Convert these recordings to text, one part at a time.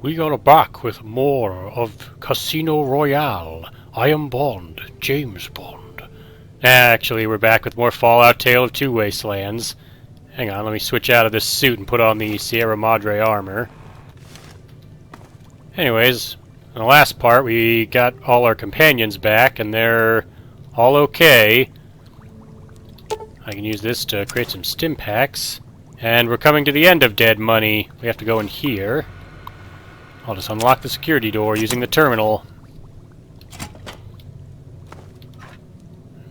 We are back with more of Casino Royale. I am Bond, James Bond. Actually, we're back with more Fallout Tale of Two Wastelands. Hang on, let me switch out of this suit and put on the Sierra Madre armor. Anyways, in the last part we got all our companions back and they're all okay. I can use this to create some stim packs. And we're coming to the end of Dead Money. We have to go in here. I'll just unlock the security door using the terminal.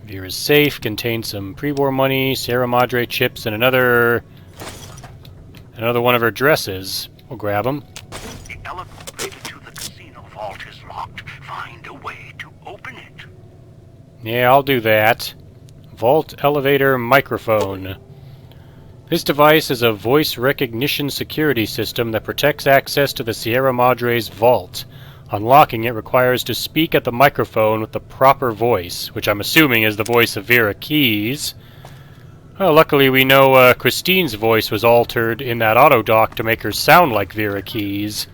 Vera's safe contains some pre-war money, Sierra Madre chips, and another one of her dresses. We'll grab them. The elevator to the casino vault is locked. Find a way to open it. Yeah, I'll do that. Vault elevator microphone. This device is a voice recognition security system that protects access to the Sierra Madre's vault. Unlocking it requires to speak at the microphone with the proper voice, which I'm assuming is the voice of Vera Keyes. Well, luckily we know Christine's voice was altered in that auto-dock to make her sound like Vera Keyes.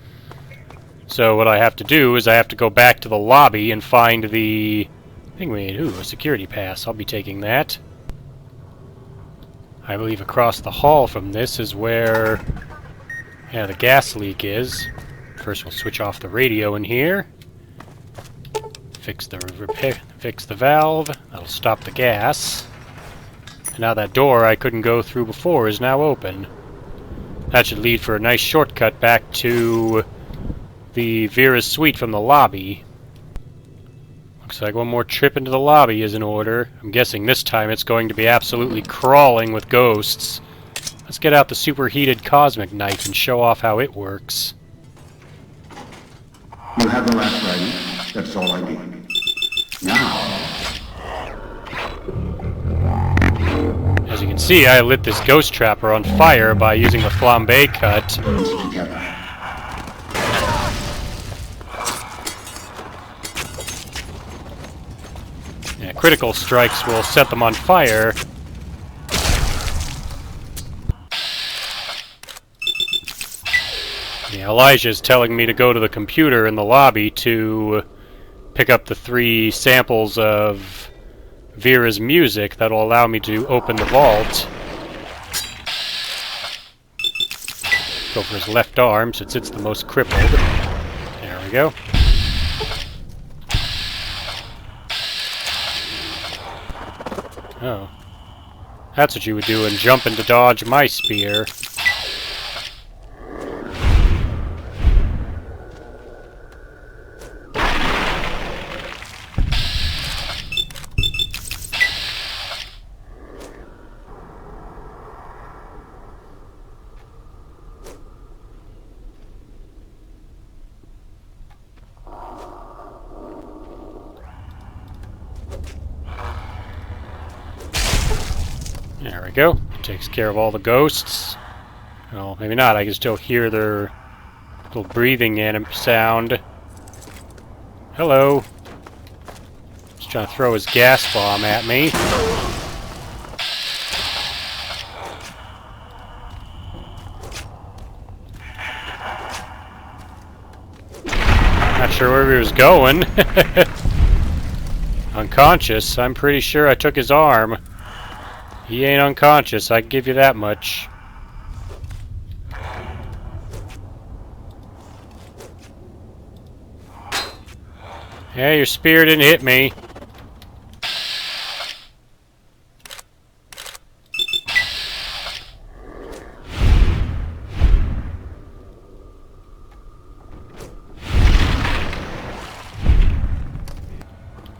So what I have to do is I have to go back to the lobby and find the thing we need. Ooh, a security pass. I'll be taking that. I believe across the hall from this is where the gas leak is. First we'll switch off the radio in here. Fix the valve. That'll stop the gas. And now that door I couldn't go through before is now open. That should lead for a nice shortcut back to the Vera's suite from the lobby. Looks like one more trip into the lobby is in order. I'm guessing this time it's going to be absolutely crawling with ghosts. Let's get out the superheated cosmic knife and show off how it works. You have the lamp ready. That's all I need. Now. As you can see, I lit this ghost trapper on fire by using the flambe cut. Together. Yeah, critical strikes will set them on fire. Yeah, Elijah's telling me to go to the computer in the lobby to pick up the 3 samples of Vera's music that'll allow me to open the vault. Go for his left arm since it's the most crippled. There we go. Oh. That's what you would do and jump in to dodge my spear. There we go. Takes care of all the ghosts. Well, maybe not. I can still hear their little breathing sound. Hello. He's trying to throw his gas bomb at me. Not sure where he was going. Unconscious. I'm pretty sure I took his arm. He ain't unconscious, I can give you that much. Yeah, your spear didn't hit me.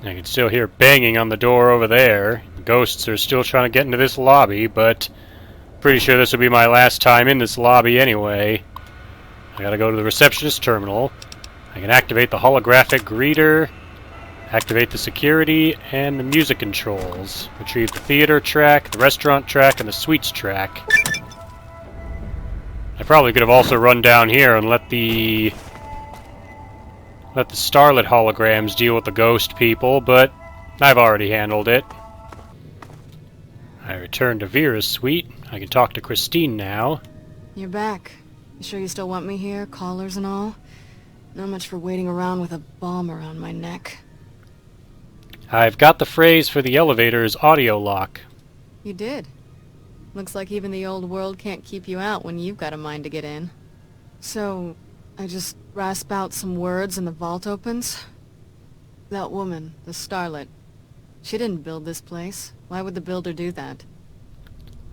I can still hear banging on the door over there. Ghosts are still trying to get into this lobby, but pretty sure this will be my last time in this lobby anyway. I gotta go to the receptionist terminal. I can activate the holographic greeter, activate the security, and the music controls. Retrieve the theater track, the restaurant track, and the suites track. I probably could have also run down here and let the starlit holograms deal with the ghost people, but I've already handled it. I return to Vera's suite. I can talk to Christine now. You're back. You sure you still want me here, collars and all? Not much for waiting around with a bomb around my neck. I've got the phrase for the elevator's audio lock. You did. Looks like even the old world can't keep you out when you've got a mind to get in. So, I just rasp out some words and the vault opens? That woman, the starlet, she didn't build this place. Why would the builder do that?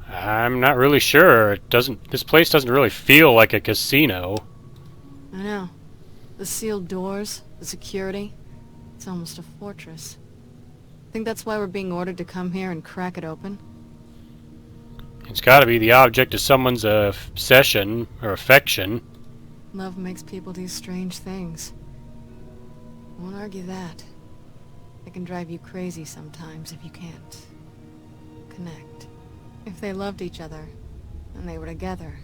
I'm not really sure. This place doesn't really feel like a casino. I know. The sealed doors, the security, it's almost a fortress. Think that's why we're being ordered to come here and crack it open? It's gotta be the object of someone's obsession or affection. Love makes people do strange things. Won't argue that. It can drive you crazy sometimes if you can't connect. If they loved each other, and they were together,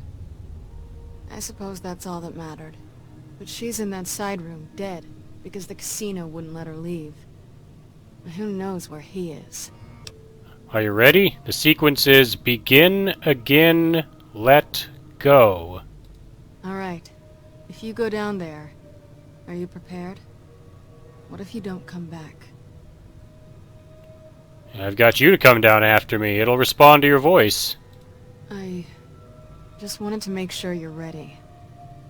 I suppose that's all that mattered. But she's in that side room, dead, because the casino wouldn't let her leave. And who knows where he is. Are you ready? The sequence is begin, again, let go. Alright. If you go down there, are you prepared? What if you don't come back? I've got you to come down after me. It'll respond to your voice. I just wanted to make sure you're ready.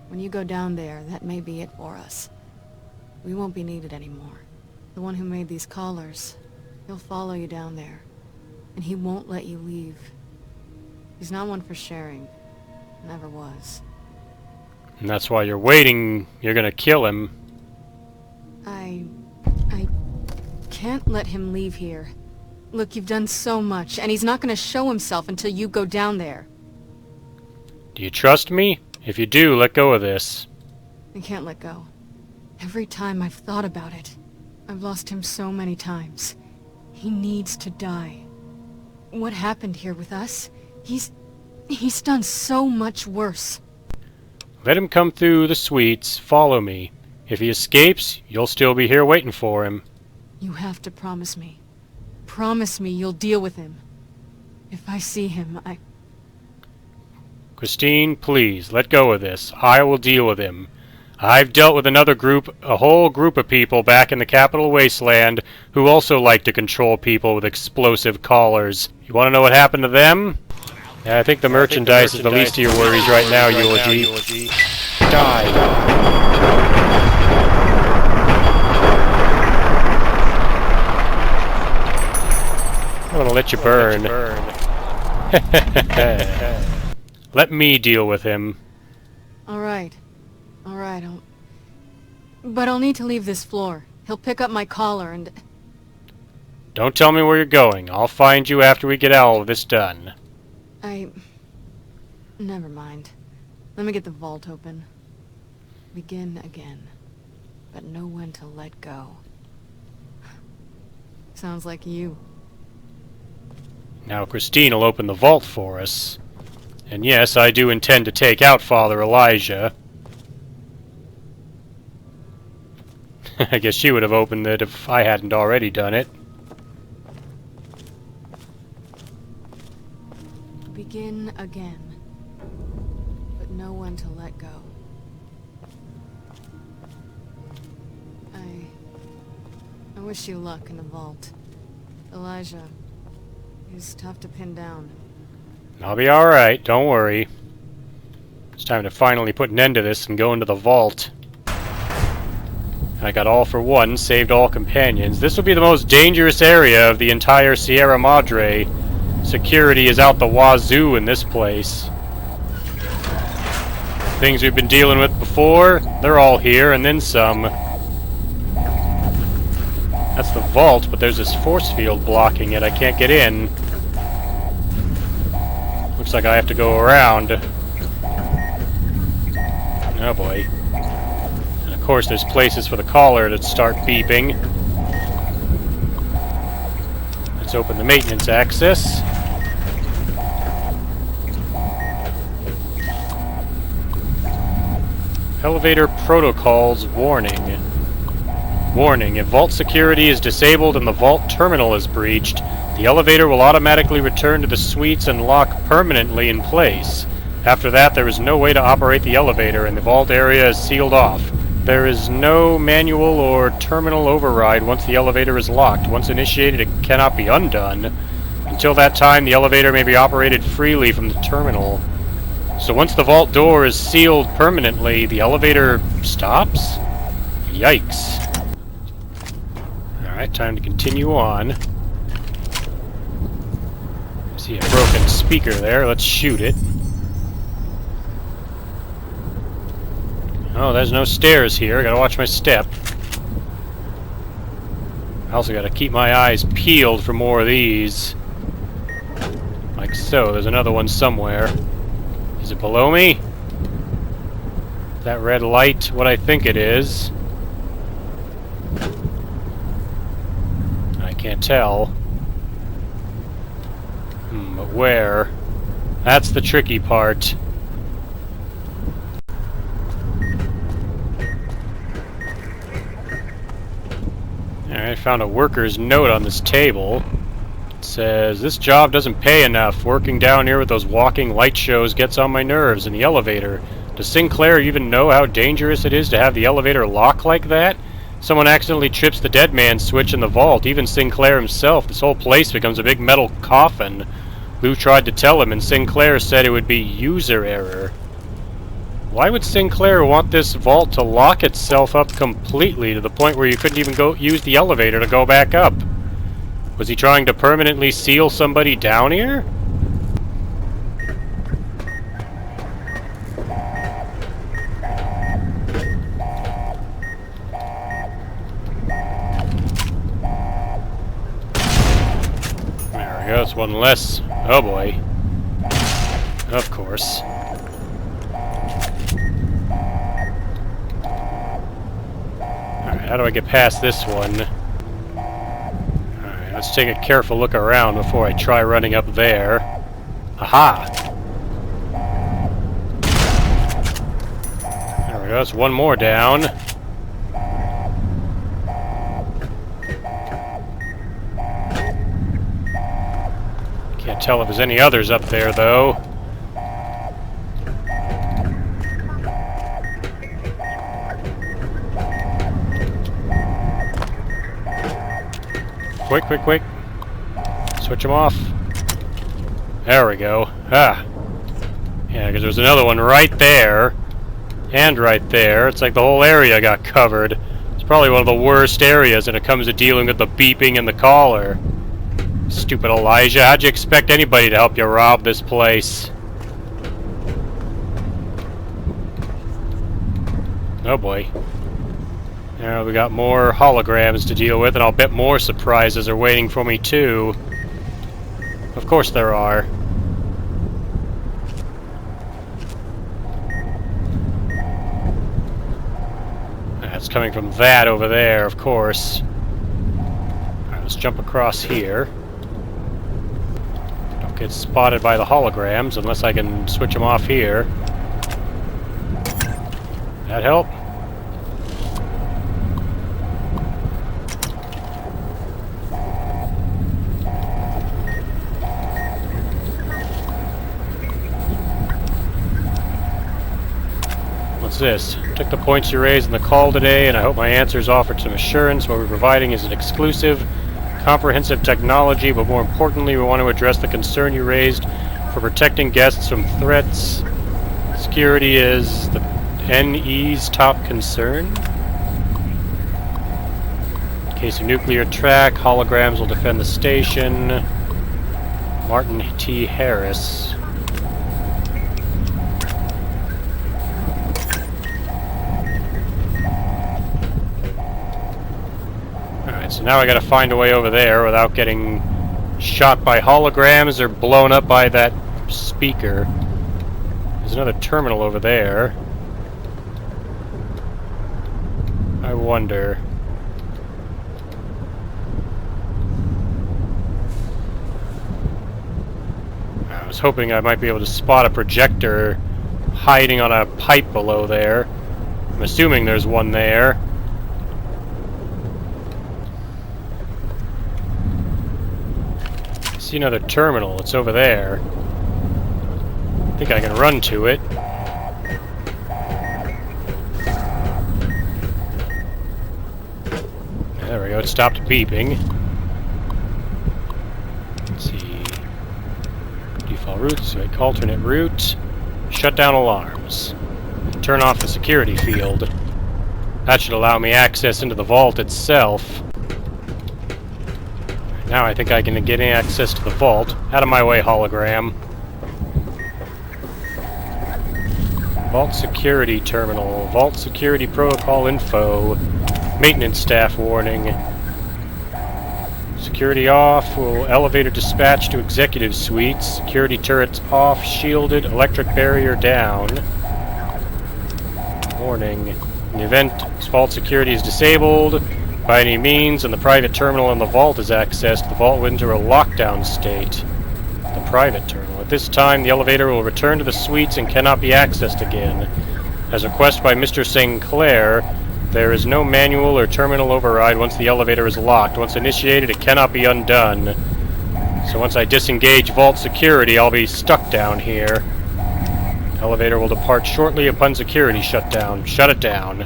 When you go down there, that may be it for us. We won't be needed anymore. The one who made these collars, he'll follow you down there. And he won't let you leave. He's not one for sharing. Never was. And that's why you're waiting. You're gonna kill him. I can't let him leave here. Look, you've done so much, and he's not gonna show himself until you go down there. Do you trust me? If you do, let go of this. I can't let go. Every time I've thought about it, I've lost him so many times. He needs to die. What happened here with us? He's done so much worse. Let him come through the suites. Follow me. If he escapes, you'll still be here waiting for him. You have to promise me. Promise me you'll deal with him. If I see him, Christine, please, let go of this. I will deal with him. I've dealt with another group, a whole group of people back in the capital Wasteland who also like to control people with explosive collars. You want to know what happened to them? I think the merchandise is the least of your worries right now, Eulogy. Die. I'm gonna let you burn. Let me deal with him. Alright. But I'll need to leave this floor. He'll pick up my collar and... Don't tell me where you're going. I'll find you after we get all of this done. Never mind. Let me get the vault open. Begin again. But know when to let go. Sounds like you. Now Christine will open the vault for us. And yes, I do intend to take out Father Elijah. I guess she would have opened it if I hadn't already done it. Begin again. But know when to let go. I wish you luck in the vault. Elijah, he's tough to pin down. I'll be alright, don't worry. It's time to finally put an end to this and go into the vault. I got all for one, saved all companions. This will be the most dangerous area of the entire Sierra Madre. Security is out the wazoo in this place. Things we've been dealing with before, they're all here, and then some. That's the vault, but there's this force field blocking it. I can't get in. Looks like I have to go around. Oh boy. And of course there's places for the collar that start beeping. Let's open the maintenance access. Elevator protocols warning. Warning, if vault security is disabled and the vault terminal is breached, the elevator will automatically return to the suites and lock permanently in place. After that, there is no way to operate the elevator, and the vault area is sealed off. There is no manual or terminal override once the elevator is locked. Once initiated, it cannot be undone. Until that time, the elevator may be operated freely from the terminal. So once the vault door is sealed permanently, the elevator stops? Yikes. Alright, time to continue on. See a broken speaker there, let's shoot it. Oh, there's no stairs here, I gotta watch my step. I also gotta keep my eyes peeled for more of these. Like so, there's another one somewhere. Is it below me? That red light, what I think it is. I can't tell. But where? That's the tricky part. Alright, found a worker's note on this table. It says, "This job doesn't pay enough. Working down here with those walking light shows gets on my nerves in the elevator. Does Sinclair even know how dangerous it is to have the elevator lock like that? Someone accidentally trips the dead man switch in the vault, even Sinclair himself. This whole place becomes a big metal coffin. Lou tried to tell him, and Sinclair said it would be user error." Why would Sinclair want this vault to lock itself up completely to the point where you couldn't even go use the elevator to go back up? Was he trying to permanently seal somebody down here? There we go, it's one less. Oh boy. Of course. Alright, how do I get past this one? Alright, let's take a careful look around before I try running up there. Aha! There we go, that's one more down. Can't tell if there's any others up there, though. Quick, quick, quick. Switch them off. There we go. Ah. Yeah, because there's another one right there. And right there. It's like the whole area got covered. It's probably one of the worst areas when it comes to dealing with the beeping and the caller. Stupid Elijah. How'd you expect anybody to help you rob this place? Oh boy. Now we got more holograms to deal with, and I'll bet more surprises are waiting for me too. Of course there are. That's coming from that over there, of course. Alright, let's jump across here. Don't get spotted by the holograms unless I can switch them off here. That help? What's this? Took the points you raised in the call today, and I hope my answers offered some assurance. What we're providing is an exclusive, comprehensive technology, but more importantly, we want to address the concern you raised for protecting guests from threats. Security is the NE's top concern. In case of nuclear attack, holograms will defend the station. Martin T. Harris. Alright, so now I gotta find a way over there without getting shot by holograms or blown up by that speaker. There's another terminal over there. I wonder. I was hoping I might be able to spot a projector hiding on a pipe below there. I'm assuming there's one there. I see another terminal. It's over there. I think I can run to it. There we go, it stopped beeping. Let's see. Default route, select alternate route. Shut down alarms. Turn off the security field. That should allow me access into the vault itself. Now I think I can get access to the vault. Out of my way, hologram. Vault security terminal. Vault security protocol info. Maintenance staff warning. Security off. Will elevator dispatch to executive suites. Security turrets off. Shielded. Electric barrier down. Warning. In the event vault security is disabled by any means and the private terminal in the vault is accessed, the vault will enter a lockdown state. The private terminal. At this time, the elevator will return to the suites and cannot be accessed again. As requested by Mr. Sinclair, there is no manual or terminal override once the elevator is locked. Once initiated, it cannot be undone. So once I disengage vault security, I'll be stuck down here. Elevator will depart shortly upon security shutdown. Shut it down.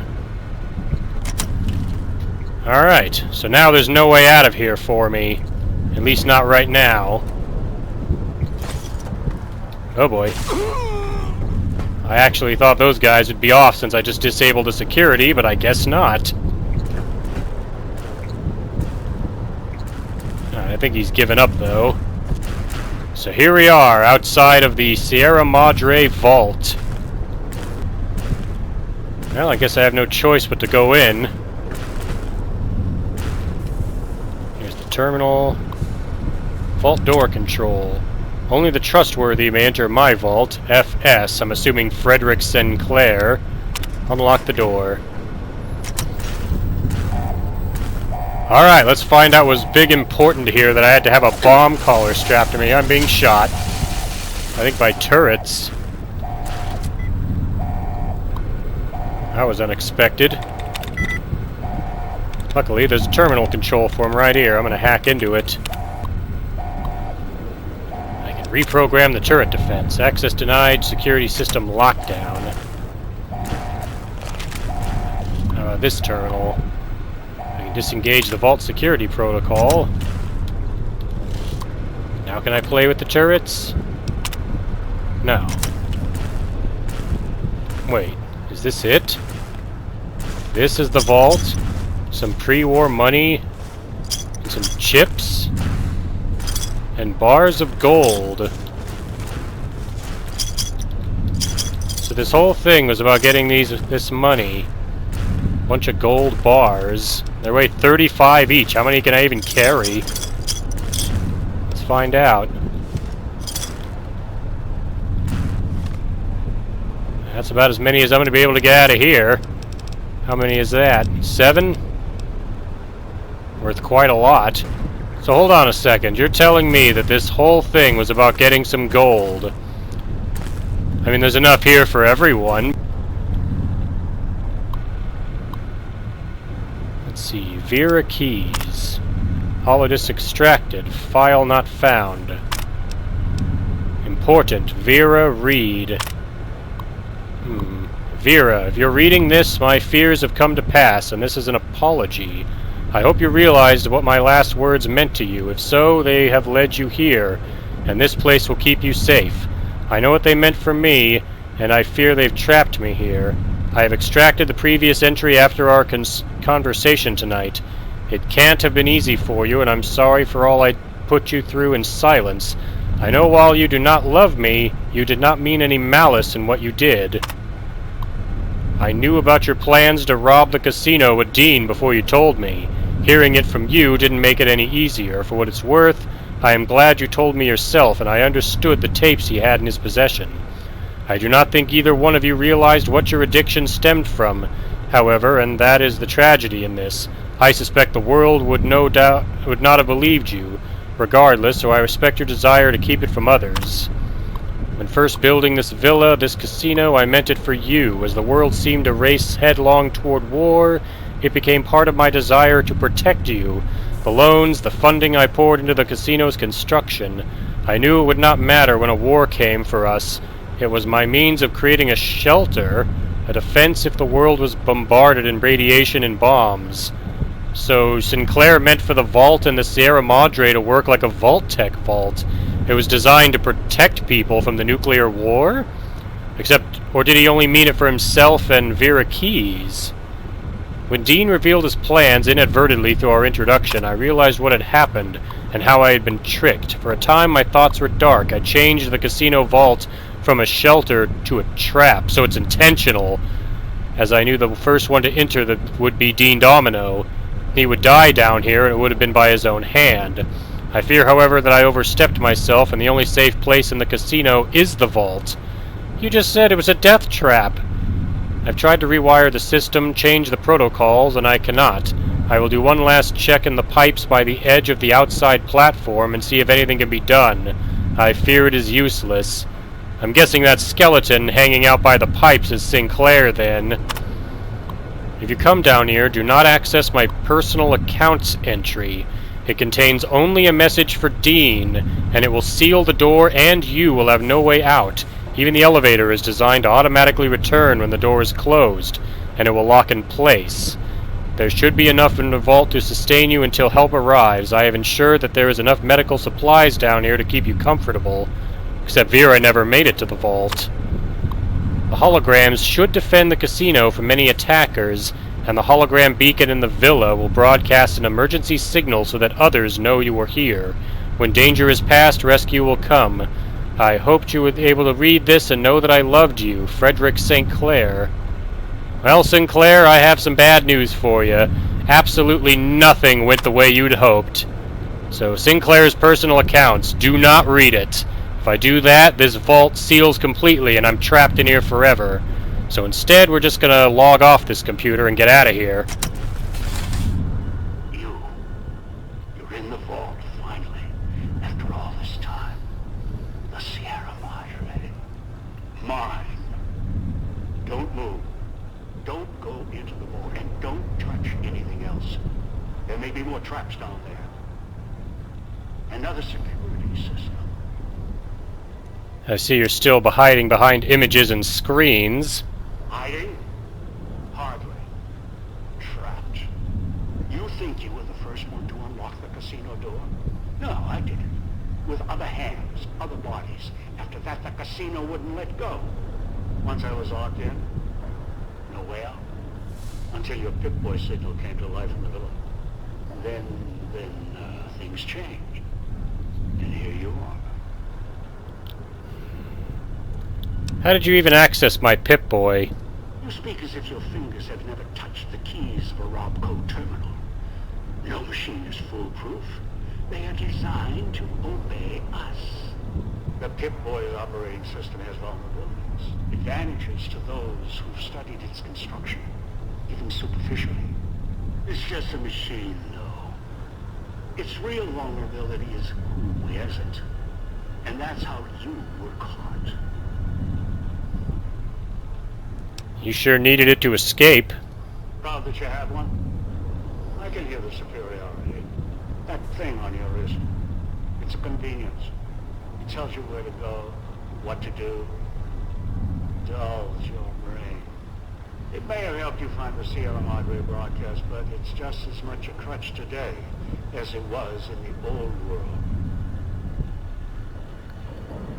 Alright, so now there's no way out of here for me. At least not right now. Oh boy. I actually thought those guys would be off since I just disabled the security, but I guess not. I think he's given up though. So here we are, outside of the Sierra Madre vault. Well, I guess I have no choice but to go in. Here's the terminal. Vault door control. Only the trustworthy may enter my vault. FS, I'm assuming Frederick Sinclair. Unlock the door. Alright, let's find out what's big important here that I had to have a bomb collar strapped to me. I'm being shot. I think by turrets. That was unexpected. Luckily, there's a terminal control form right here. I'm gonna hack into it. I can reprogram the turret defense. Access denied, security system lockdown. How about this terminal? Disengage the vault security protocol. Now can I play with the turrets? No. Wait, is this it? This is the vault? Some pre-war money? And some chips? And bars of gold. So this whole thing was about getting this money. Bunch of gold bars. They weigh 35 each. How many can I even carry? Let's find out. That's about as many as I'm going to be able to get out of here. How many is that? 7? Worth quite a lot. So hold on a second. You're telling me that this whole thing was about getting some gold. I mean, there's enough here for everyone. Let's see, Vera keys. Holodisk extracted. File not found. Important. Vera read. Vera, if you're reading this, my fears have come to pass, and this is an apology. I hope you realized what my last words meant to you. If so, they have led you here, and this place will keep you safe. I know what they meant for me, and I fear they've trapped me here. I have extracted the previous entry after our conversation tonight. It can't have been easy for you, and I'm sorry for all I put you through in silence. I know while you do not love me, you did not mean any malice in what you did. I knew about your plans to rob the casino with Dean before you told me. Hearing it from you didn't make it any easier. For what it's worth, I am glad you told me yourself, and I understood the tapes he had in his possession. I do not think either one of you realized what your addiction stemmed from, however, and that is the tragedy in this. I suspect the world would not have believed you, regardless, so I respect your desire to keep it from others. When first building this villa, this casino, I meant it for you. As the world seemed to race headlong toward war, it became part of my desire to protect you. The loans, the funding I poured into the casino's construction. I knew it would not matter when a war came for us. It was my means of creating a shelter, a defense if the world was bombarded in radiation and bombs. So Sinclair meant for the vault in the Sierra Madre to work like a Vault-Tec vault. It was designed to protect people from the nuclear war? Or did he only mean it for himself and Vera Keyes? When Dean revealed his plans inadvertently through our introduction, I realized what had happened and how I had been tricked. For a time, my thoughts were dark. I changed the casino vault from a shelter to a trap, so it's intentional, as I knew the first one to enter would be Dean Domino. He would die down here, and it would have been by his own hand. I fear, however, that I overstepped myself, and the only safe place in the casino is the vault. You just said it was a death trap. I've tried to rewire the system, change the protocols, and I cannot. I will do one last check in the pipes by the edge of the outside platform and see if anything can be done. I fear it is useless. I'm guessing that skeleton hanging out by the pipes is Sinclair, then. If you come down here, do not access my personal accounts entry. It contains only a message for Dean, and it will seal the door, and you will have no way out. Even the elevator is designed to automatically return when the door is closed, and it will lock in place. There should be enough in the vault to sustain you until help arrives. I have ensured that there is enough medical supplies down here to keep you comfortable. Except Vera never made it to the vault. The holograms should defend the casino from any attackers, and the hologram beacon in the villa will broadcast an emergency signal so that others know you are here. When danger is past, rescue will come. I hoped you would be able to read this and know that I loved you, Frederick St. Clair. Well, Sinclair, I have some bad news for you. Absolutely nothing went the way you'd hoped. So, Sinclair's personal accounts, do not read it. If I do that, this vault seals completely and I'm trapped in here forever. So instead, we're just gonna log off this computer and get out of here. You're in the vault, finally. After all this time. The Sierra Madre. Mine. Don't move. Don't go into the vault, and don't touch anything else. There may be more traps down there. Another security system. I see you're still hiding behind images and screens. Hiding? Hardly. Trapped. You think you were the first one to unlock the casino door? No, I did it. With other hands, other bodies. After that, the casino wouldn't let go. Once I was locked in, no way out. Until your Pip-Boy signal came to life in the villa. Then things changed. And here you are. How did you even access my Pip-Boy? You speak as if your fingers have never touched the keys of a Robco terminal. No machine is foolproof. They are designed to obey us. The Pip-Boy's operating system has vulnerabilities. Advantages to those who've studied its construction, even superficially. It's just a machine, though. Its real vulnerability is who wears it. And that's how you were caught. You sure needed it to escape. Proud that you have one? I can hear the superiority. That thing on your wrist. It's a convenience. It tells you where to go, what to do. Dulls your brain. It may have helped you find the Sierra Madre broadcast, but it's just as much a crutch today as it was in the old world.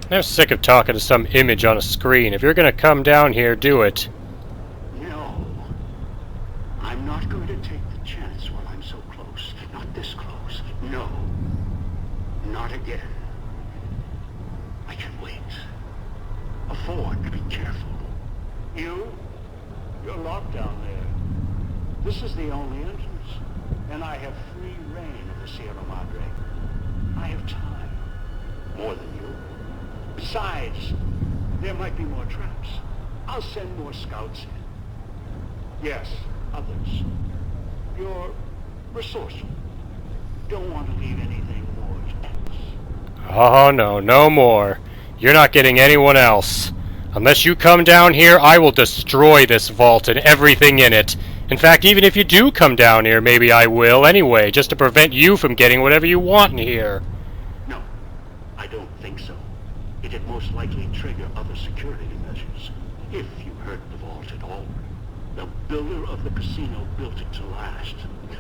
I'm sick of talking to some image on a screen. If you're gonna come down here, do it. No. I'm not going to take the chance while I'm so close. Not this close. No. Not again. I can wait. Afford to be careful. You're locked down there. This is the only entrance. And I have free reign of the Sierra Madre. I have time. More than you. Besides, there might be more traps. I'll send more scouts in. Yes, others. You're resourceful. Don't want to leave anything more to chance. Oh no, no more. You're not getting anyone else. Unless you come down here, I will destroy this vault and everything in it. In fact, even if you do come down here, maybe I will anyway, just to prevent you from getting whatever you want in here. No, I don't think so. It'd most likely trigger other security measures, if you heard the vault at all. The builder of the casino built it to last.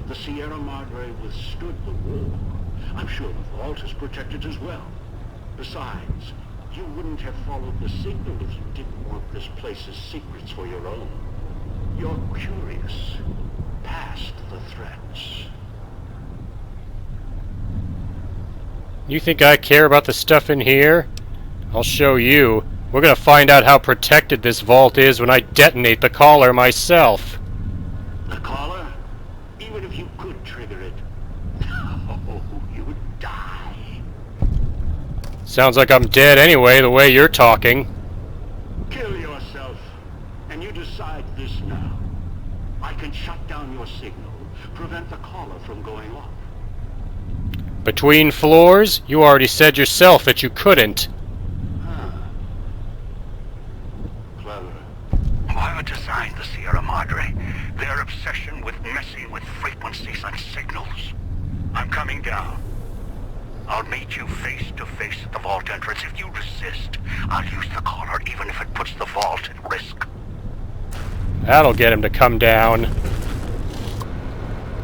The Sierra Madre withstood the war. I'm sure the vault is protected as well. Besides, you wouldn't have followed the signal if you didn't want this place's secrets for your own. You're curious, past the threats. You think I care about the stuff in here? I'll show you. We're gonna find out how protected this vault is when I detonate the collar myself. The collar? Even if you could trigger it, oh, you would die. Sounds like I'm dead anyway, the way you're talking. Kill yourself, and you decide this now. I can shut down your signal, prevent the collar from going off. Between floors? You already said yourself that you couldn't. Clever. Whoever designed the Sierra Madre, their obsession with messing with frequencies and signals. I'm coming down. I'll meet you face to face at the vault entrance. If you resist, I'll use the collar even if it puts the vault at risk. That'll get him to come down.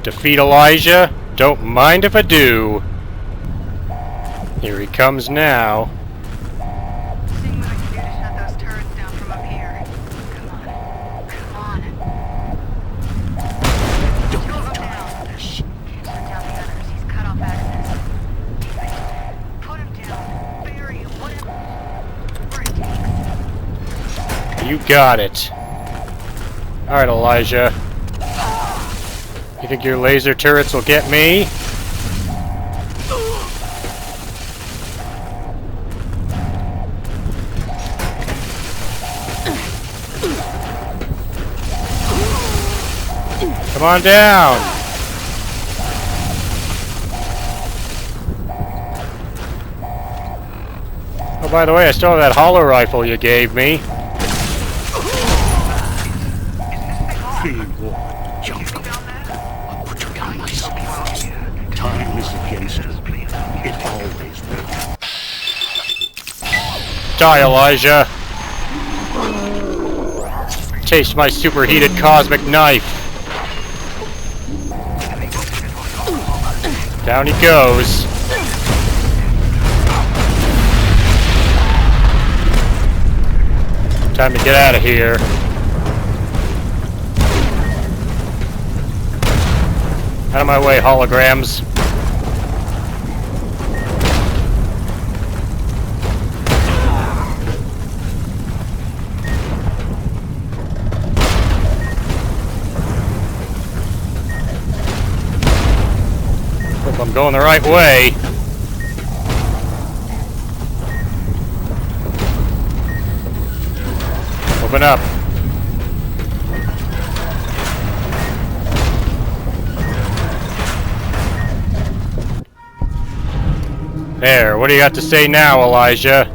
Defeat Elijah? Don't mind if I do. Here he comes now. Seeing what I can do to shut those turrets down from up here. Come on. Come on. Don't Go turn down. off this. Can't shut down the others. He's cut off access. Put him down. Bury him. Whatever it takes. You got it. Alright, Elijah. You think your laser turrets will get me? Come on down! Oh, by the way, I still have that hollow rifle you gave me. I'll put you down myself here. Time is against us. It always will. Die, Elijah! Taste my superheated cosmic knife! Down he goes. Time to get out of here. Out of my way, holograms. Hope I'm going the right way. Open up. There, what do you got to say now, Elijah?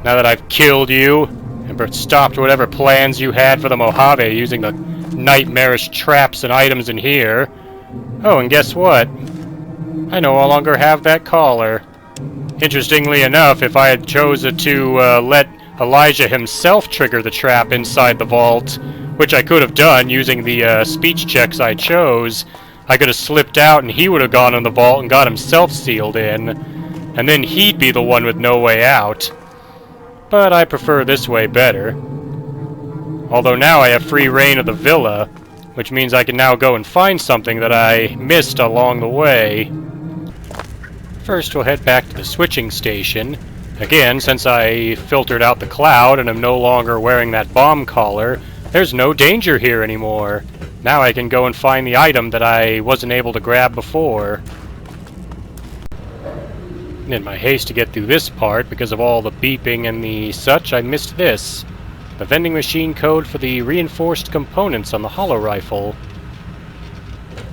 Now that I've killed you, and stopped whatever plans you had for the Mojave using the nightmarish traps and items in here. Oh, and guess what? I no longer have that collar. Interestingly enough, if I had chosen to let Elijah himself trigger the trap inside the vault, which I could have done using the speech checks I chose, I could have slipped out and he would have gone in the vault and got himself sealed in, and then he'd be the one with no way out. But I prefer this way better. Although now I have free reign of the villa, which means I can now go and find something that I missed along the way. First, we'll head back to the switching station. Again, since I filtered out the cloud and am no longer wearing that bomb collar, there's no danger here anymore. Now I can go and find the item that I wasn't able to grab before. In my haste to get through this part, because of all the beeping and the such, I missed this. The vending machine code for the reinforced components on the hollow rifle.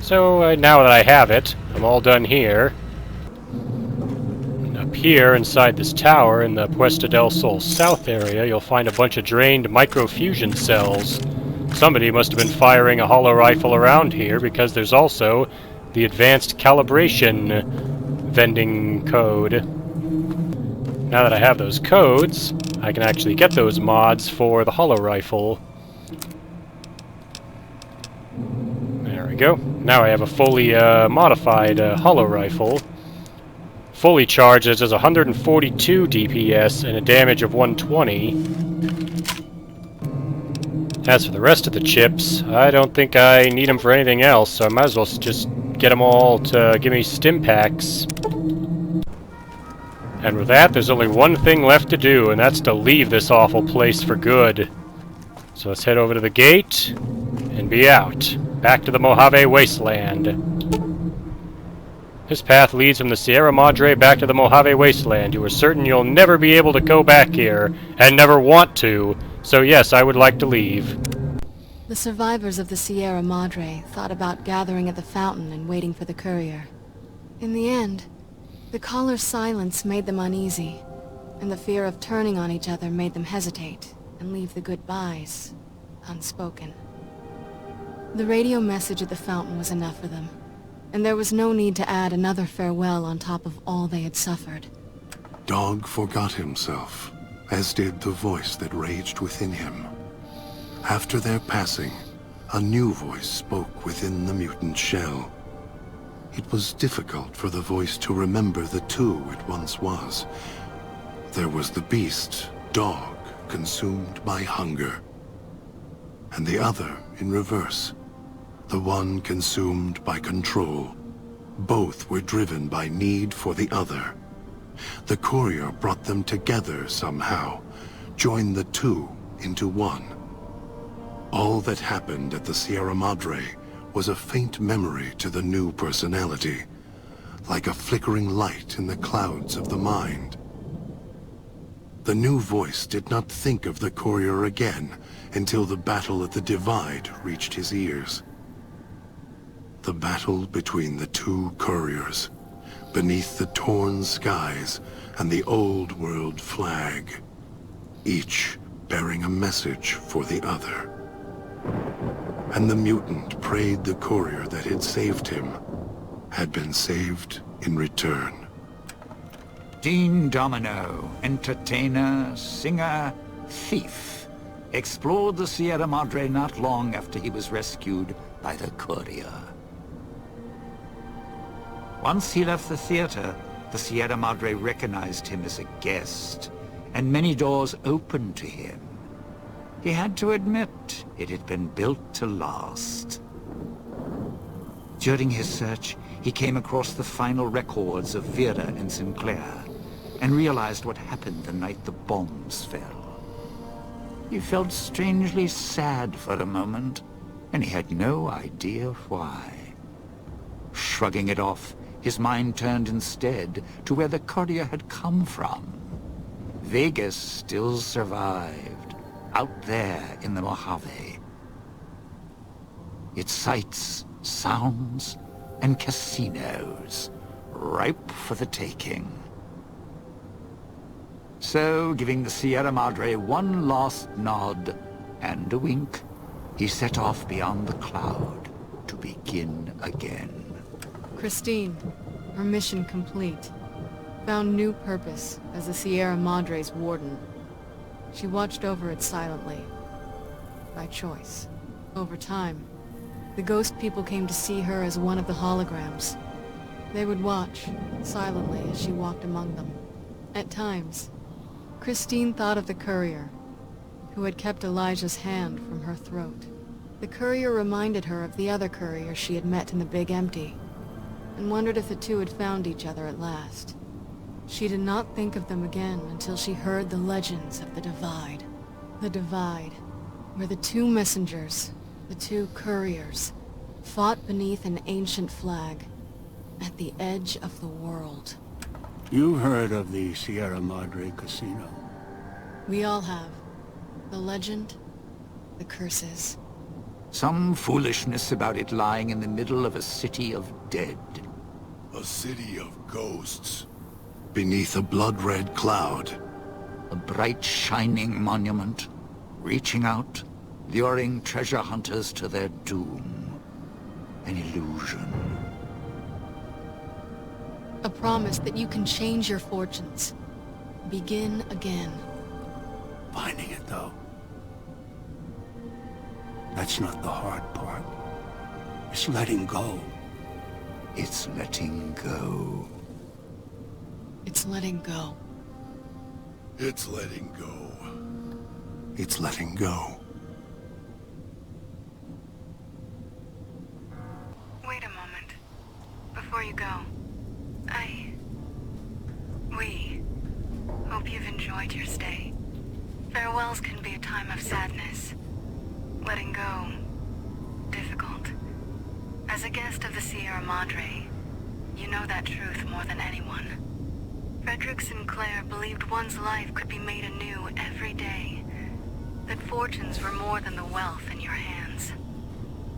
So, now that I have it, I'm all done here. Up here, inside this tower, in the Puesta del Sol South area, you'll find a bunch of drained microfusion cells. Somebody must have been firing a hollow rifle around here, because there's also the advanced calibration vending code. now that I have those codes, I can actually get those mods for the holo rifle. There we go. Now I have a fully modified holo rifle. Fully charged, it does 142 DPS and a damage of 120. As for the rest of the chips, I don't think I need them for anything else, so I might as well just get them all to give me stim packs. And with that, there's only one thing left to do, and that's to leave this awful place for good. So let's head over to the gate and be out. Back to the Mojave Wasteland. This path leads from the Sierra Madre back to the Mojave Wasteland. You are certain you'll never be able to go back here, and never want to, so yes, I would like to leave. The survivors of the Sierra Madre thought about gathering at the fountain and waiting for the courier. In the end, the caller's silence made them uneasy, and the fear of turning on each other made them hesitate and leave the goodbyes unspoken. The radio message at the fountain was enough for them, and there was no need to add another farewell on top of all they had suffered. Dog forgot himself, as did the voice that raged within him. After their passing, a new voice spoke within the mutant shell. It was difficult for the voice to remember the two it once was. There was the beast, Dog, consumed by hunger. And the other in reverse, the one consumed by control. Both were driven by need for the other. The courier brought them together somehow, joined the two into one. All that happened at the Sierra Madre was a faint memory to the new personality, like a flickering light in the clouds of the mind. The new voice did not think of the courier again until the battle at the Divide reached his ears. The battle between the two couriers, beneath the torn skies and the old world flag, each bearing a message for the other. And the mutant prayed the courier that had saved him had been saved in return. Dean Domino, entertainer, singer, thief, explored the Sierra Madre not long after he was rescued by the courier. Once he left the theater, the Sierra Madre recognized him as a guest, and many doors opened to him. He had to admit it had been built to last. During his search, he came across the final records of Vera and Sinclair, and realized what happened the night the bombs fell. He felt strangely sad for a moment, and he had no idea why. Shrugging it off, his mind turned instead to where the courier had come from. Vegas still survived, out there in the Mojave. Its sights, sounds, and casinos, ripe for the taking. So, giving the Sierra Madre one last nod and a wink, he set off beyond the cloud to begin again. Christine, her mission complete, found new purpose as the Sierra Madre's warden. She watched over it silently, by choice. Over time, the ghost people came to see her as one of the holograms. They would watch, silently, as she walked among them. At times, Christine thought of the courier, who had kept Elijah's hand from her throat. The courier reminded her of the other courier she had met in the Big Empty, and wondered if the two had found each other at last. She did not think of them again until she heard the legends of the Divide. The Divide, where the two messengers, the two couriers, fought beneath an ancient flag, at the edge of the world. You've heard of the Sierra Madre Casino. We all have. The legend, the curses. Some foolishness about it lying in the middle of a city of dead. A city of ghosts. Beneath a blood-red cloud. A bright, shining monument, reaching out, luring treasure hunters to their doom. An illusion. A promise that you can change your fortunes. Begin again. Finding it, though. That's not the hard part. It's letting go. It's letting go. It's letting go. It's letting go. It's letting go. Wait a moment. Before you go, we hope you've enjoyed your stay. Farewells can be a time of sadness. Letting go, difficult. As a guest of the Sierra Madre, you know that truth more than anyone. Frederick Sinclair believed one's life could be made anew every day. That fortunes were more than the wealth in your hands.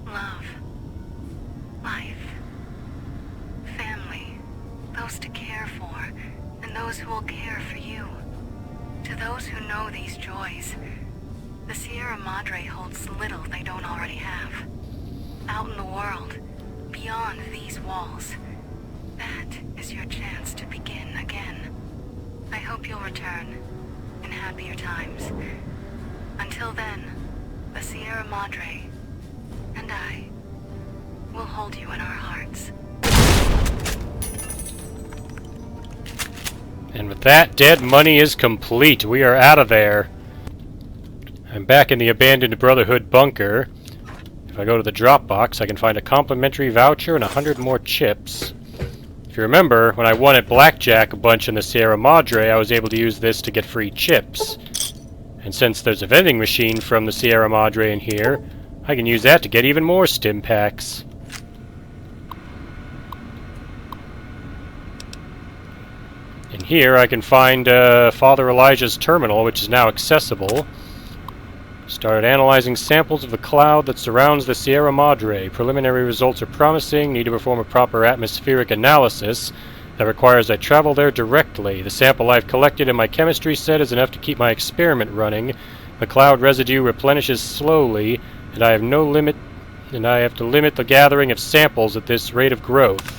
Love. Life. Family. Those to care for, and those who will care for you. To those who know these joys, the Sierra Madre holds little they don't already have. Out in the world, beyond these walls, that is your chance to begin again. I hope you'll return in happier times. Until then, the Sierra Madre and I will hold you in our hearts. And with that, dead money is complete. We are out of there. I'm back in the abandoned Brotherhood bunker. If I go to the drop box, I can find a complimentary voucher and 100 more chips. If you remember, when I won at Blackjack a bunch in the Sierra Madre, I was able to use this to get free chips. And since there's a vending machine from the Sierra Madre in here, I can use that to get even more stim packs. In here, I can find Father Elijah's terminal, which is now accessible. Started analyzing samples of the cloud that surrounds the Sierra Madre. Preliminary results are promising. Need to perform a proper atmospheric analysis that requires I travel there directly. The sample I've collected in my chemistry set is enough to keep my experiment running. The cloud residue replenishes slowly, and I have to limit the gathering of samples at this rate of growth.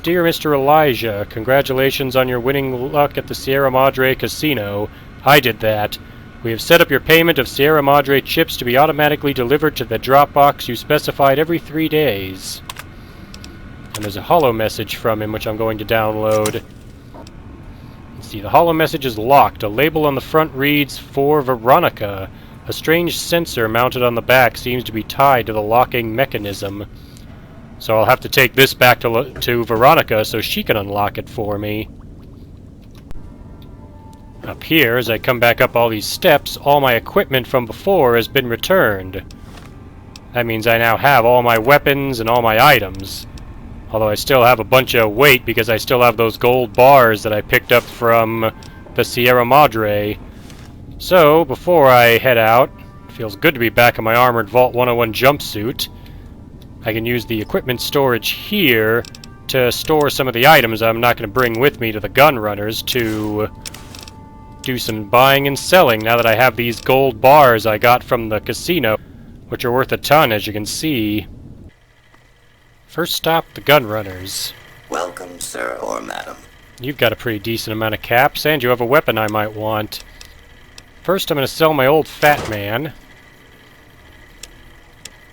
Dear Mr. Elijah, congratulations on your winning luck at the Sierra Madre Casino. I did that. We have set up your payment of Sierra Madre chips to be automatically delivered to the drop box you specified every 3 days. And there's a holo message from him which I'm going to download. Let's see, the holo message is locked. A label on the front reads, "For Veronica." A strange sensor mounted on the back seems to be tied to the locking mechanism. So I'll have to take this back to Veronica so she can unlock it for me. Up here, as I come back up all these steps, all my equipment from before has been returned. That means I now have all my weapons and all my items. Although I still have a bunch of weight because I still have those gold bars that I picked up from the Sierra Madre. So, before I head out, it feels good to be back in my Armored Vault 101 jumpsuit. I can use the equipment storage here to store some of the items I'm not going to bring with me to the gun runners to do some buying and selling now that I have these gold bars I got from the casino, which are worth a ton, as you can see. First stop, the gun runners. Welcome, sir or madam. You've got a pretty decent amount of caps, and you have a weapon I might want. First, I'm going to sell my old Fat Man.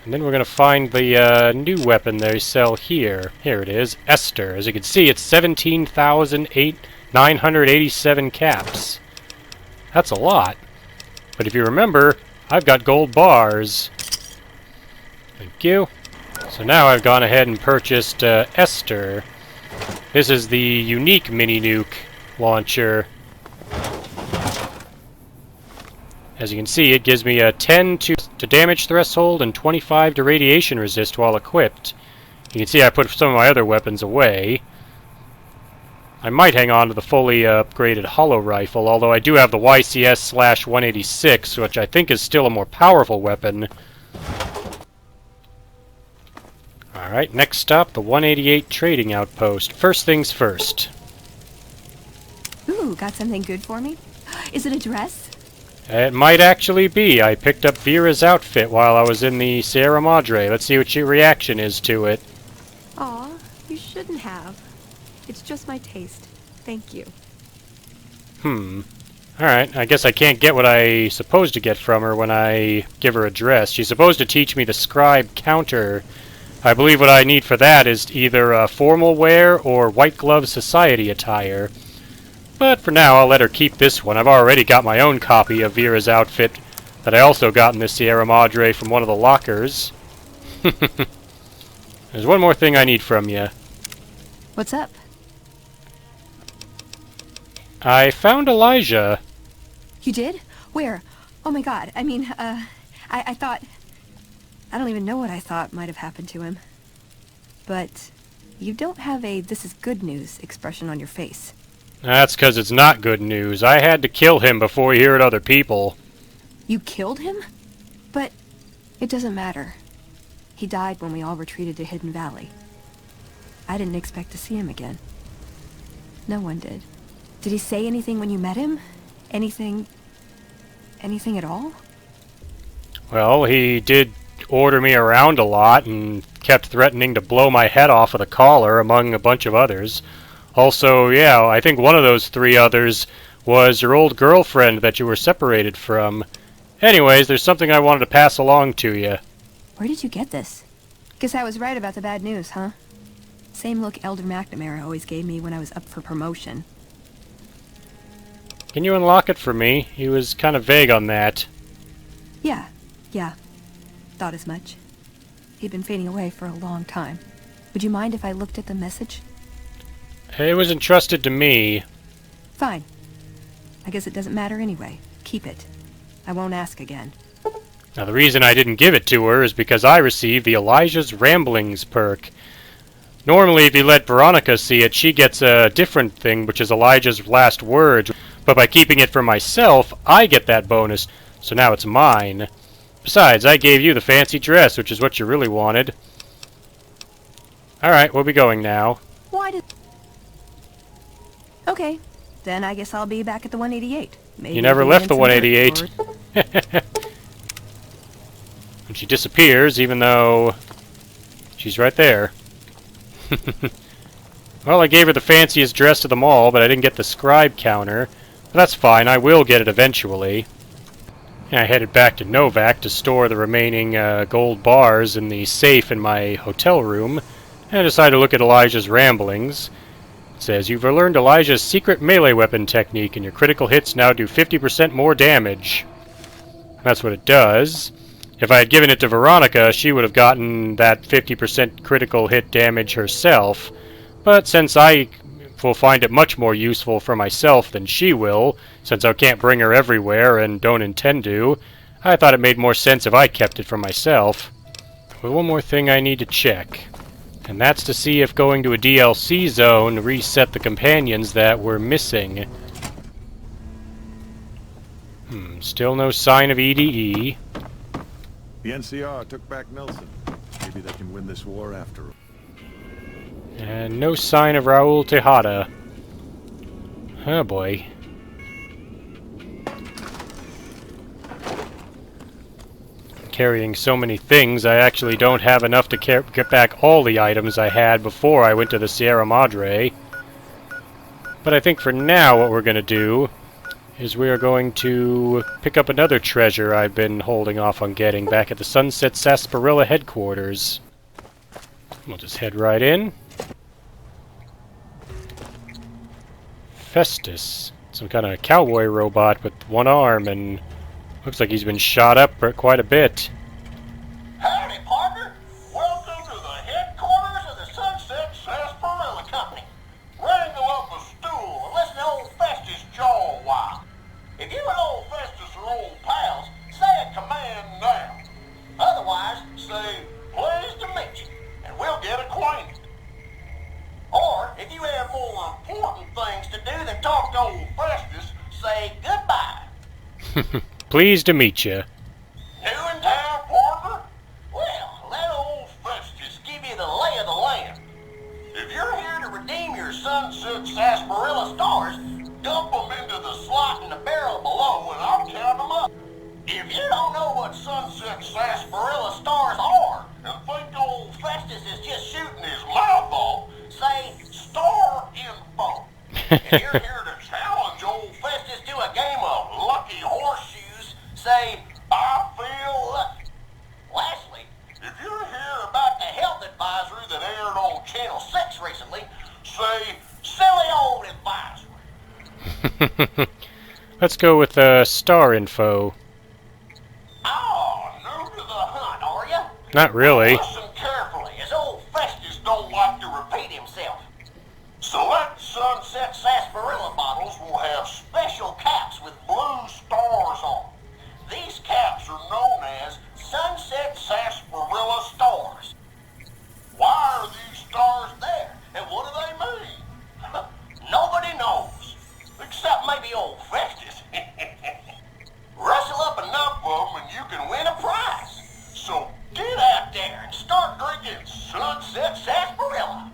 And then we're going to find the new weapon they sell here. Here it is, Esther. As you can see, it's 17,987 caps. That's a lot. But if you remember, I've got gold bars. Thank you. So now I've gone ahead and purchased Esther. This is the unique mini nuke launcher. As you can see, it gives me a 10 to damage threshold and 25 to radiation resist while equipped. You can see I put some of my other weapons away. I might hang on to the fully upgraded holo rifle, although I do have the YCS/186, which I think is still a more powerful weapon. Alright, next up, the 188 Trading Outpost. First things first. Ooh, got something good for me? Is it a dress? It might actually be. I picked up Vera's outfit while I was in the Sierra Madre. Let's see what your reaction is to it. Aw, you shouldn't have. It's just my taste. Thank you. Alright, I guess I can't get what I supposed to get from her when I give her a dress. She's supposed to teach me the scribe counter. I believe what I need for that is either formal wear or white glove society attire. But for now, I'll let her keep this one. I've already got my own copy of Vera's outfit that I also got in the Sierra Madre from one of the lockers. There's one more thing I need from you. What's up? I found Elijah. You did? Where? Oh my god, I mean, I thought... I don't even know what I thought might have happened to him. But you don't have a "this is good news" expression on your face. That's because it's not good news. I had to kill him before he hurt other people. You killed him? But it doesn't matter. He died when we all retreated to Hidden Valley. I didn't expect to see him again. No one did. Did he say anything when you met him? Anything at all? Well, he did order me around a lot and kept threatening to blow my head off with a collar, among a bunch of others. Also, yeah, I think one of those three others was your old girlfriend that you were separated from. Anyways, there's something I wanted to pass along to you. Where did you get this? Guess I was right about the bad news, huh? Same look Elder McNamara always gave me when I was up for promotion. Can you unlock it for me? He was kind of vague on that. Yeah. Thought as much. He'd been fading away for a long time. Would you mind if I looked at the message? It was entrusted to me. Fine. I guess it doesn't matter anyway. Keep it. I won't ask again. Now, the reason I didn't give it to her is because I received the Elijah's Ramblings perk. Normally, if you let Veronica see it, she gets a different thing, which is Elijah's last words. But by keeping it for myself, I get that bonus, so now it's mine. Besides, I gave you the fancy dress, which is what you really wanted. Alright, we'll be going now. Why did... Okay, then I guess I'll be back at the 188. Maybe You never left the 188. And she disappears, even though she's right there. Well, I gave her the fanciest dress of them all, but I didn't get the scribe counter. But that's fine, I will get it eventually. And I headed back to Novak to store the remaining gold bars in the safe in my hotel room, and I decided to look at Elijah's Ramblings. It says, you've learned Elijah's secret melee weapon technique, and your critical hits now do 50% more damage. That's what it does. If I had given it to Veronica, she would have gotten that 50% critical hit damage herself, but since I will find it much more useful for myself than she will, since I can't bring her everywhere and don't intend to, I thought it made more sense if I kept it for myself. But one more thing I need to check, and that's to see if going to a DLC zone reset the companions that were missing. Still no sign of EDE. The NCR took back Nelson. Maybe they can win this war after all. And no sign of Raul Tejada. Oh boy. Carrying so many things, I actually don't have enough to get back all the items I had before I went to the Sierra Madre. But I think for now what we're going to do is we are going to pick up another treasure I've been holding off on getting back at the Sunset Sarsaparilla headquarters. We'll just head right in. Festus. Some kind of cowboy robot with one arm, and looks like he's been shot up for quite a bit. Howdy, partner. Welcome to the headquarters of the Sunset Sarsaparilla Company. Wrangle up a stool and listen to old Festus jaw a while. If you and old Festus are old pals, say a command now. Otherwise, say, pleased to meet you, and we'll get acquainted. Or, if you have more important things to do than talk to old Festus, say goodbye. Pleased to meet you. New in town, partner? Well, let old Festus give you the lay of the land. If you're here to redeem your Sunset Sarsaparilla stars, dump them into the slot in the barrel below and I'll count them up. If you don't know what Sunset Sarsaparilla stars are and think old Festus is just shooting his mouth off, say star in And you're here to challenge old Festus to a game of lucky horseshoes. Say, I feel lucky. Lastly, if you're here about the health advisory that aired on Channel 6 recently, say, silly old advisory. Let's go with star info. Oh, new to the hunt, are you? Not really. Listen carefully, as old Festus don't like to repeat himself. Select Sunset Sarsaparilla bottles will have special caps with blue stars on. These caps are known as Sunset Sarsaparilla stars. Why are these stars there, and what do they mean? Nobody knows, except maybe old Festus. Rustle up enough of them and you can win a prize. So get out there and start drinking Sunset Sarsaparilla.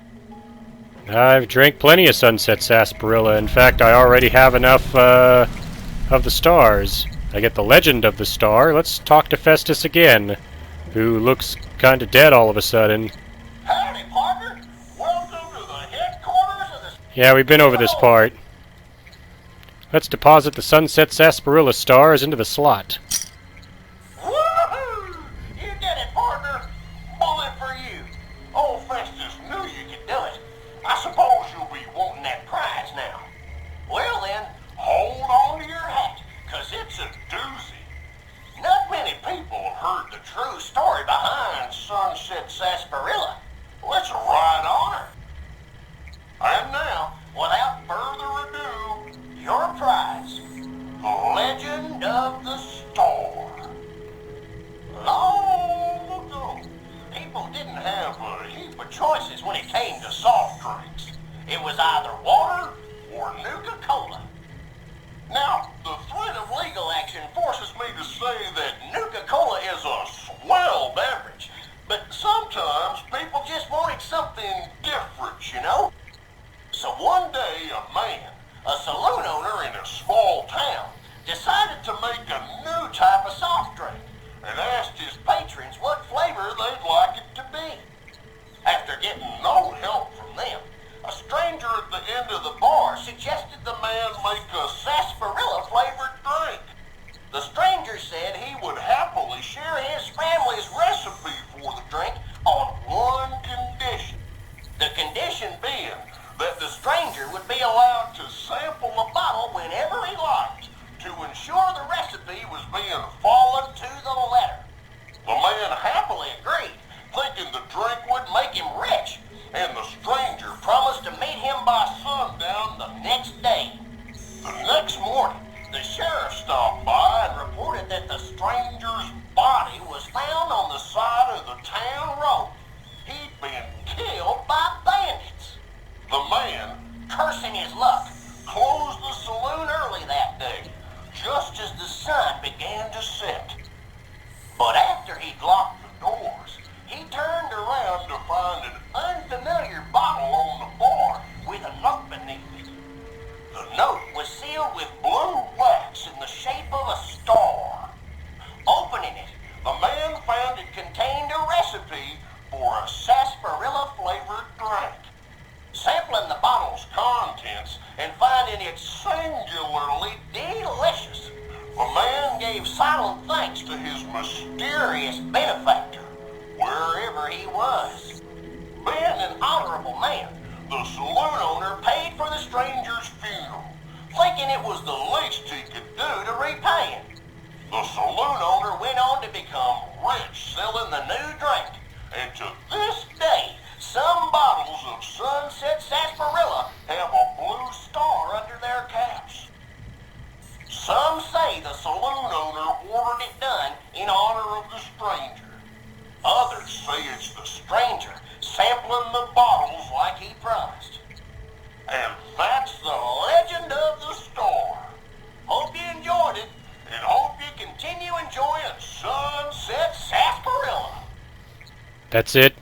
I've drank plenty of Sunset Sarsaparilla. In fact, I already have enough of the stars. I get the legend of the star. Let's talk to Festus again, who looks kind of dead all of a sudden. Howdy, partner. Welcome to the headquarters of the... Yeah, we've been over this part. Let's deposit the Sunset Sarsaparilla stars into the slot. Woohoo! You did it, partner. Bullet for you. Old Festus knew you could do it. I suppose you'll be wanting that prize now. Well then, hold on to your hat, 'cause it's a doozy. Not many people have heard the true story behind Sunset Sarsaparilla. Let's ride on her. And now, without further ado, your prize, the Legend of the Star. Long ago, people didn't have a heap of choices when it came to soft drinks. It was either water or Nuka-Cola. Now, the threat of legal action forces me to say that Nuka-Cola is a swell beverage, but sometimes people just wanted something different, you know? So one day, a man, a saloon owner in a small town, decided to make a new type of soft drink and asked his patrons what flavor they'd like it to be. After getting no help from them, a stranger at the end of the bar suggested the man make a sarsaparilla-flavored drink. The stranger said he would happily share his family's recipe for the drink on one condition. The condition being that the stranger would be allowed to sample the bottle whenever he liked to ensure the recipe was being followed to the letter. The man happily agreed, thinking the drink would make him rich, and the stranger promised to meet him by sundown the next day. The next morning, the sheriff stopped by and reported that the stranger's body was found on the side of the town road. He'd been killed by bandits. The man, cursing his luck, closed the saloon early that day, just as the sun began to set. But after he'd locked the doors, he turned around to find an unfamiliar bottle on the bar with a note beneath it. The note was sealed with blue wax in the shape of a star. Opening it, the man found it contained a recipe for a sarsaparilla-flavored drink. Sampling the bottle's contents and finding it singularly delicious, the man gave silent thanks to his mysterious benefactor, wherever he was. Being an honorable man, the saloon owner paid for the stranger's funeral, thinking it was the least he could do to repay him. The saloon owner went on to become rich selling the new drink, and to this day, some bottles of Sunset Sarsaparilla have a blue star under their caps. Some say the saloon owner ordered it done in honor of the stranger. Others say it's the stranger sampling the bottles like he promised. And that's the legend of the star. Hope you enjoyed it, and hope you continue enjoying Sunset Sarsaparilla. That's it.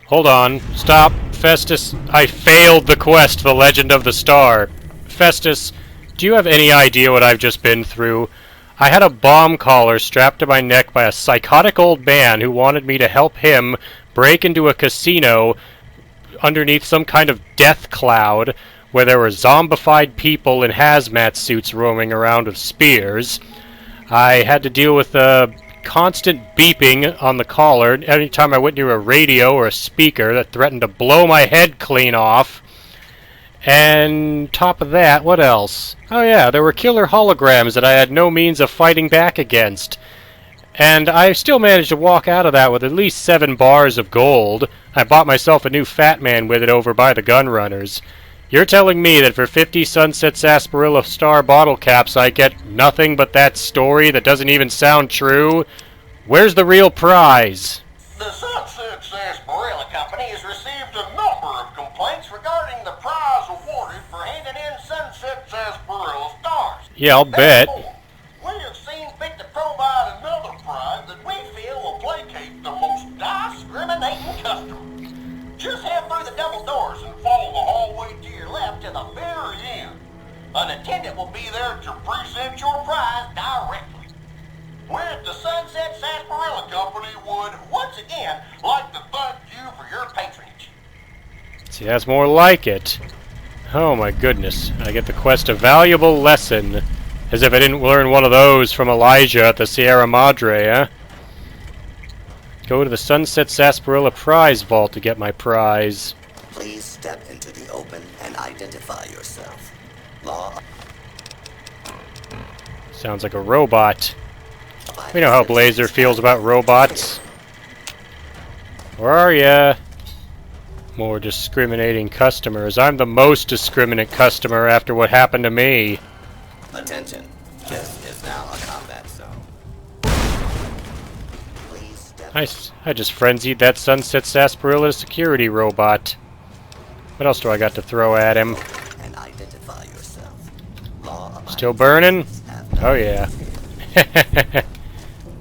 Hold on. Stop. Festus, I failed the quest, The Legend of the Star. Festus, do you have any idea what I've just been through? I had a bomb collar strapped to my neck by a psychotic old man who wanted me to help him break into a casino underneath some kind of death cloud where there were zombified people in hazmat suits roaming around with spears. I had to deal with constant beeping on the collar anytime I went near a radio or a speaker that threatened to blow my head clean off. And top of that, what else? Oh yeah, there were killer holograms that I had no means of fighting back against. And I still managed to walk out of that with at least 7 bars of gold. I bought myself a new Fat Man with it over by the gun runners. You're telling me that for 50 Sunset Sarsaparilla Star bottle caps I get nothing but that story that doesn't even sound true? Where's the real prize? The Sunset Sarsaparilla Company has received a number of complaints regarding the prize awarded for handing in Sunset Sarsaparilla Stars. Yeah, I'll bet. We have seen fit to provide another prize that we feel will placate the most discriminating customer. Just head through the double doors and follow the hallway to your left to the very end. An attendant will be there to present your prize directly. With the Sunset Sarsaparilla Company would once again like to thank you for your patronage. See, that's more like it. Oh my goodness. I get the quest A Valuable Lesson. As if I didn't learn one of those from Elijah at the Sierra Madre, eh? Go to the Sunset Sarsaparilla Prize Vault to get my prize. Please step into the open and identify yourself. Law. Sounds like a robot. We know how Blazer feels about robots. Where are ya? More discriminating customers. I'm the most discriminate customer after what happened to me. Attention. This is now a combat zone. Please step I just frenzied that Sunset Sarsaparilla security robot. What else do I got to throw at him? and identify yourself. Still burning? Oh yeah.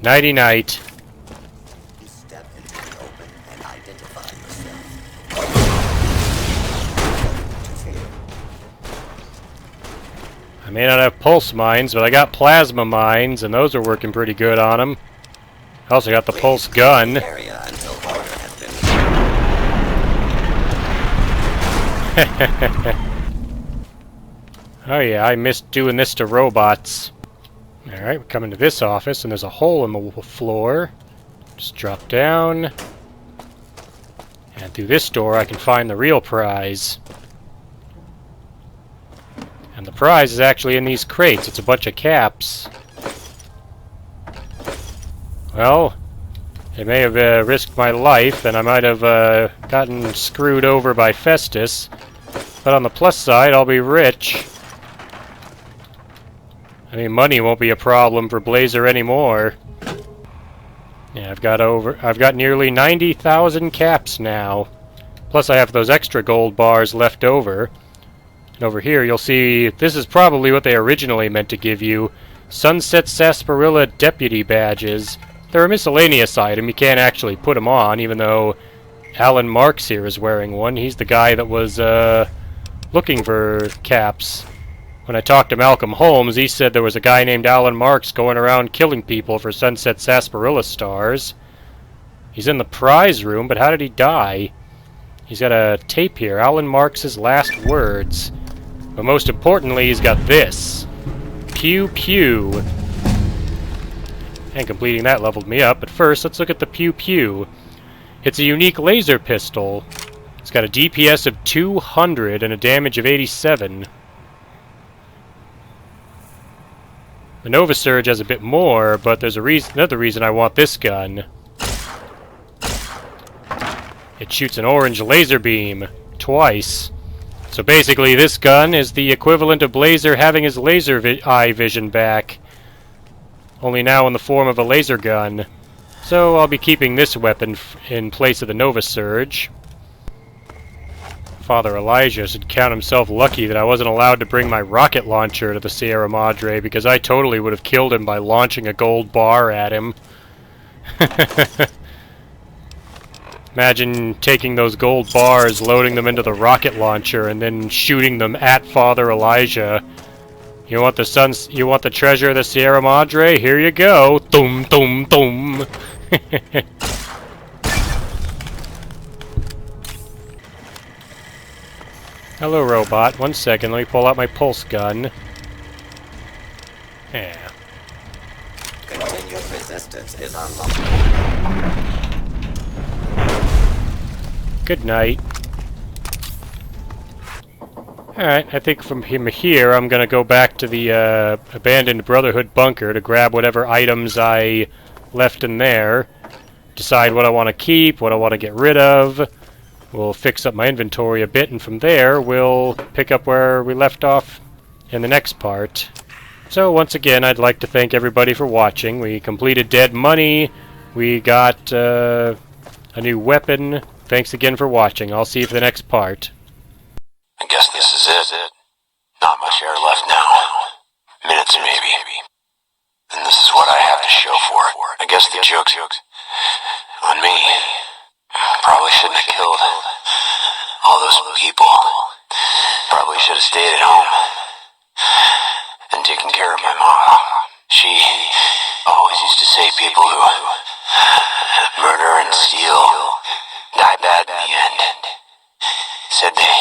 Nighty night. Please step into the open and identify yourself. I may not have pulse mines, but I got plasma mines, and those are working pretty good on them. I also got the pulse gun. Area until order has been Oh yeah, I missed doing this to robots. Alright, we come into this office, and there's a hole in the floor. Just drop down. And through this door I can find the real prize. And the prize is actually in these crates. It's a bunch of caps. Well, it may have risked my life, and I might have gotten screwed over by Festus. But on the plus side, I'll be rich. I mean, money won't be a problem for Blazer anymore. Yeah, I've got nearly 90,000 caps now. Plus I have those extra gold bars left over. And over here you'll see, this is probably what they originally meant to give you. Sunset Sarsaparilla Deputy Badges. They're a miscellaneous item, you can't actually put them on, even though Alan Marks here is wearing one. He's the guy that was looking for caps. When I talked to Malcolm Holmes, he said there was a guy named Alan Marks going around killing people for Sunset Sarsaparilla stars. He's in the prize room, but how did he die? He's got a tape here, Alan Marks' last words. But most importantly, he's got this. Pew Pew. And completing that leveled me up, but first let's look at the Pew Pew. It's a unique laser pistol. It's got a DPS of 200 and a damage of 87. The Nova Surge has a bit more, but there's another reason I want this gun. It shoots an orange laser beam twice. So basically this gun is the equivalent of Blazer having his laser eye vision back. Only now in the form of a laser gun. So I'll be keeping this weapon in place of the Nova Surge. Father Elijah should count himself lucky that I wasn't allowed to bring my rocket launcher to the Sierra Madre, because I totally would have killed him by launching a gold bar at him. Imagine taking those gold bars, loading them into the rocket launcher, and then shooting them at Father Elijah. You want the treasure of the Sierra Madre? Here you go. Thum thum thum. Hello, robot. 1 second, let me pull out my pulse gun. Yeah. Continued resistance is unlocked. Good night. Alright, I think from here I'm gonna go back to the abandoned Brotherhood bunker to grab whatever items I left in there. Decide what I want to keep, what I want to get rid of. We'll fix up my inventory a bit, and from there we'll pick up where we left off in the next part. So once again, I'd like to thank everybody for watching. We completed Dead Money. We got a new weapon. Thanks again for watching. I'll see you for the next part. I guess this is it. Not much air left now. Minutes maybe. And this is what I have to show for it. I guess the joke's on me. Probably shouldn't have killed all those people. Probably should have stayed at home and taken care of my mom. She always used to say people who murder and steal die bad in the end. Said they